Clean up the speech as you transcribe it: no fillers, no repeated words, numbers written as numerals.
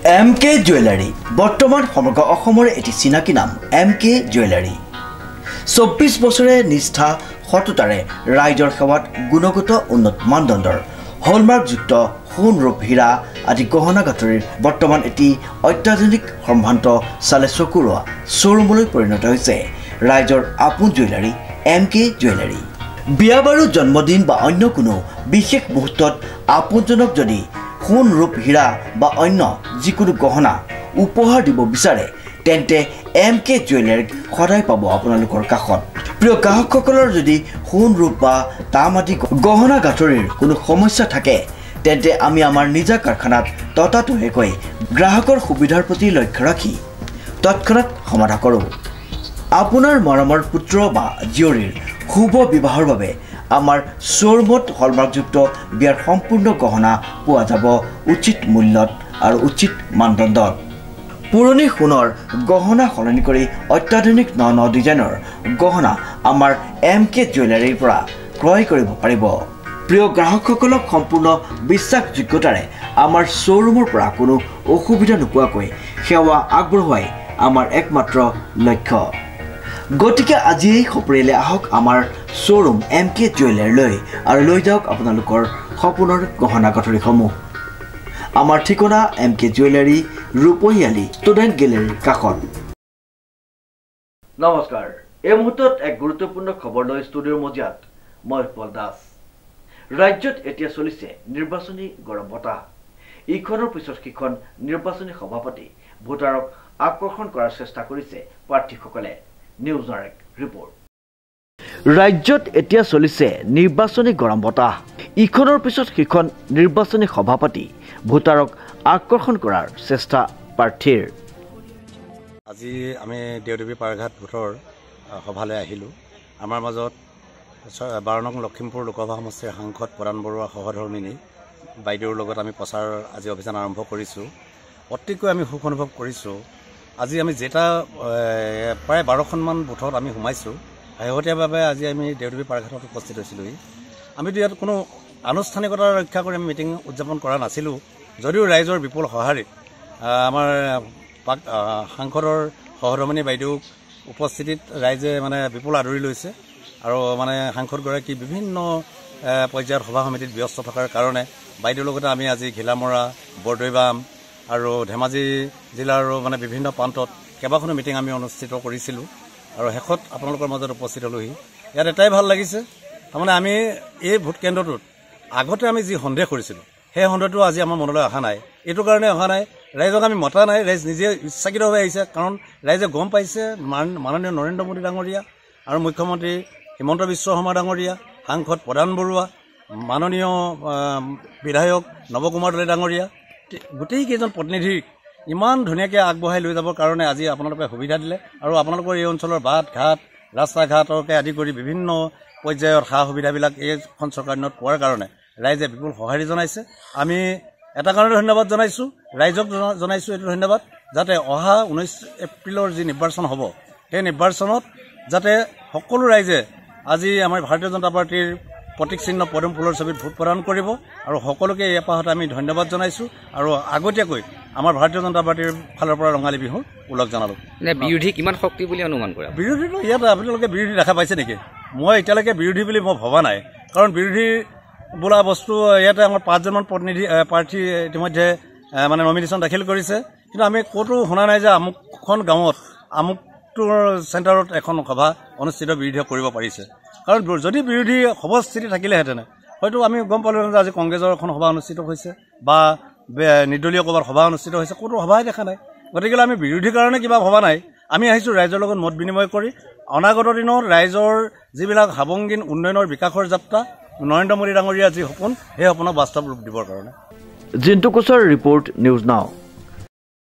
MK jewellery বৰ্তমান সমগ্ৰ অসমৰ এটি চিনাকি নাম MK জুৱেলাৰী 24 বছৰে নিষ্ঠা সততাৰে ৰাইজৰ সেৱাত গুণগত উন্নত মানদণ্ডৰ হলমাৰ্কযুক্ত সোণ ৰূপ হীৰা আদি গহনা গাঁথৰিৰ বৰ্তমান এটি অত্যাধুনিক সম্ভ্ৰান্ত চালে চকুৰোৱা শ্বৰুমলৈ পৰিণত হৈছে ৰাইজৰ আপোন জুৱেলাৰী MK জুৱেলাৰী। বিয়া বাৰু জন্মদিন বা অন্য কোনো বিশেষ মুহূৰ্তত আপোনজনক যদি সোণ ৰূপ হীৰা বা অন্য যিকোনো গহনা উপহাৰ দিব বিচাৰে তেন্তে MK জুৱেলাৰীক সদায় পাব আপোনালোকৰ কাষত। প্ৰিয় গ্ৰাহকসকলৰ যদি সোণ ৰূপ বা তাম আদি গহনা গাঁথৰিৰ কোনো সমস্যা থাকে তেন্তে আমি আমাৰ নিজা কাৰখানাত ততাতৈয়াকৈ গ্ৰাহকৰ সুবিধাৰ প্ৰতি লক্ষ্য ৰাখি তৎক্ষণাত সমাধা কৰোঁ। আপোনাৰ মৰমৰ পুত্ৰ বা জীয়ৰীৰ শুভ বিবাহৰ বাবে আমাৰ শ্বৰুমত হলমাৰ্কযুক্ত বিয়াৰ সম্পূৰ্ণ গহনা পোৱা যাব উচিত মূল্যত আৰু উচিত মানদণ্ডত। পুৰণি সোণৰ গহনা সলনি কৰি অত্যাধুনিক ন ডিজাইনৰ গহনা আমাৰ MK জুৱেলাৰীৰ পৰা ক্ৰয় কৰিব পাৰিব। প্ৰিয় গ্ৰাহকসকলক সম্পূৰ্ণ বিশ্বাসযোগ্যতাৰে আমাৰ শ্বৰুমৰ পৰা কোনো অসুবিধা নোপোৱাকৈ সেৱা আগবঢ়োৱাই আমাৰ একমাত্ৰ লক্ষ্য। গতিকে আজিয়েই সপৰিয়ালে আহক আমাৰ শ্বৰুম MK জুৱেলাৰীলৈ আৰু লৈ যাওক আপোনালোকৰ সপোনৰ গহনা গাঁথৰিসমূহ। আমাৰ ঠিকনা MK জুৱেলাৰী ৰূপহীয়ালি ষ্টুডেণ্ট গেলেৰীৰ কাষত। নমস্কাৰ, এই মুহূৰ্তত এক গুৰুত্বপূৰ্ণ খবৰ লৈ ষ্টুডিঅ'ৰ মজিয়াত মই পল দাস। ৰাজ্যত এতিয়া চলিছে নিৰ্বাচনী গৰম বতাহ। ইখনৰ পিছত সিখন নিৰ্বাচনী সভা পাতি ভোটাৰক আকৰ্ষণ কৰাৰ চেষ্টা কৰিছে প্ৰাৰ্থীসকলে। নিউজ নাৰেক ৰিপৰ্ট। ৰাজ্যত এতিয়া চলিছে নিৰ্বাচনী গৰম বতাহ। ইখনৰ পিছত সিখন নিৰ্বাচনী সভা পাতি ভোটাৰক আকৰ্ষণ কৰাৰ চেষ্টা প্ৰাৰ্থীৰ। আজি আমি দেওদেৱী পাৰঘাট ভোটৰ সভালৈ আহিলোঁ। আমাৰ মাজত 12 নং লখিমপুৰ লোকসভা সমষ্টিৰ সাংসদ প্ৰদান বৰুৱা সহধৰ্মিনী বাইদেউৰ লগত আমি প্ৰচাৰ আজি অভিযান আৰম্ভ কৰিছোঁ। অতিকৈ আমি সুখ অনুভৱ কৰিছোঁ। আজি আমি যেটা প্ৰায় 12খনমান বুথত আমি সোমাইছোঁ। শেহতীয়াভাৱে আজি আমি দেওদেৱী পাৰঘাটত উপস্থিত হৈছিলোঁহি। আমিতো ইয়াত কোনো আনুষ্ঠানিকতা ৰক্ষা কৰি আমি মিটিং উদযাপন কৰা নাছিলোঁ। যদিও ৰাইজৰ বিপুল সঁহাৰিত আমাৰ সাংসদৰ সহধৰ্মিনী বাইদেউক উপস্থিতিত ৰাইজে বিপুল আদৰি লৈছে আৰু সাংসদগৰাকী বিভিন্ন পৰ্যায়ত সভা সমিতিত ব্যস্ত থকাৰ কাৰণে বাইদেউৰ লগতে আমি আজি ঘিলামৰা, বৰদৈবাম আৰু ধেমাজি জিলাৰো বিভিন্ন প্ৰান্তত কেইবাখনো মিটিং আমি অনুষ্ঠিত কৰিছিলোঁ আৰু শেষত আপোনালোকৰ মাজত উপস্থিত হ'লোহি। ইয়াত এটাই ভাল লাগিছে, তাৰমানে আমি এই ভোট কেন্দ্ৰটোত আগতে আমি যি সন্দেহ কৰিছিলোঁ সেই সন্দেহটো আজি আমাৰ মনলৈ অহা নাই। এইটো কাৰণে অহা নাই, ৰাইজক আমি মতা নাই, ৰাইজ নিজে ইচ্ছাকৃতভাৱে আহিছে। কাৰণ ৰাইজে গম পাইছে মাননীয় নৰেন্দ্ৰ মোদী ডাঙৰীয়া আৰু মুখ্যমন্ত্ৰী হিমন্ত বিশ্ব শৰ্মা ডাঙৰীয়া, সাংসদ প্ৰদান বৰুৱা, মাননীয় বিধায়ক নৱকুমাৰ দলে ডাঙৰীয়া, গোটেইকেইজন প্ৰতিনিধিক ইমান ধুনীয়াকৈ আগবঢ়াই লৈ যাবৰ কাৰণে আজি আপোনালোকে সুবিধা দিলে আৰু আপোনালোকৰ এই অঞ্চলৰ বাট ঘাট ৰাস্তা ঘাটকে আদি কৰি বিভিন্ন পৰ্যায়ৰ সা সুবিধাবিলাক এইখন চৰকাৰ দিনত পোৱাৰ কাৰণে ৰাইজে বিপুল সঁহাৰি জনাইছে। আমি এটা কাৰণে ধন্যবাদ জনাইছোঁ, ৰাইজক জনাইছোঁ এইটো ধন্যবাদ, যাতে অহা 19 এপ্ৰিলৰ যি নিৰ্বাচন হ'ব সেই নিৰ্বাচনত যাতে সকলো ৰাইজে আজি আমাৰ ভাৰতীয় জনতা পাৰ্টীৰ প্ৰতীক চিহ্ন পদুম ফুলৰ ছবিত ভোট প্ৰদান কৰিব আৰু সকলোকে এই পাহতে আমি ধন্যবাদ জনাইছোঁ আৰু আগতীয়াকৈ আমাৰ ভাৰতীয় জনতা পাৰ্টীৰ ফালৰ পৰা ৰঙালী বিহুৰ ওলগ জনালোঁ। বিৰোধী কিমান শক্তি বুলি অনুমান কৰে? বিৰোধীটো ইয়াত আপোনালোকে বিৰোধী দেখা পাইছে নেকি? মই এতিয়ালৈকে বিৰোধী বুলি মই ভবা নাই, কাৰণ বিৰোধী বোলা বস্তু ইয়াতে আমাৰ 5জনমান প্ৰতিনিধি প্ৰাৰ্থী ইতিমধ্যে নমিনেশ্যন দাখিল কৰিছে, কিন্তু আমি ক'তো শুনা নাই যে আমুকখন গাঁৱত আমুকটোৰ চেণ্টাৰত এখন সভা অনুষ্ঠিত বিৰোধীয়ে কৰিব পাৰিছে। কাৰণ যদি বিৰোধী সবস্থিতি থাকিলেহেঁতেন হয়তো আমি গম পালোহেঁতেন যে আজি কংগ্ৰেছৰ এখন সভা অনুষ্ঠিত হৈছে বা নিৰ্দলীয় ক'ৰবাত সভা অনুষ্ঠিত হৈছে, ক'তো সভাই দেখা নাই। গতিকে আমি বিৰোধীৰ কাৰণে কিবা ভবা নাই, আমি আহিছোঁ ৰাইজৰ লগত মত বিনিময় কৰি অনাগত দিনত ৰাইজৰ যিবিলাক হাবংগীন উন্নয়নৰ বিকাশৰ যাত্ৰা, নৰেন্দ্ৰ মোদী ডাঙৰীয়াৰ যি সপোন সেই সপোনক বাস্তৱ ৰূপ দিবৰ কাৰণে। Jintu কোচৰ report, news now.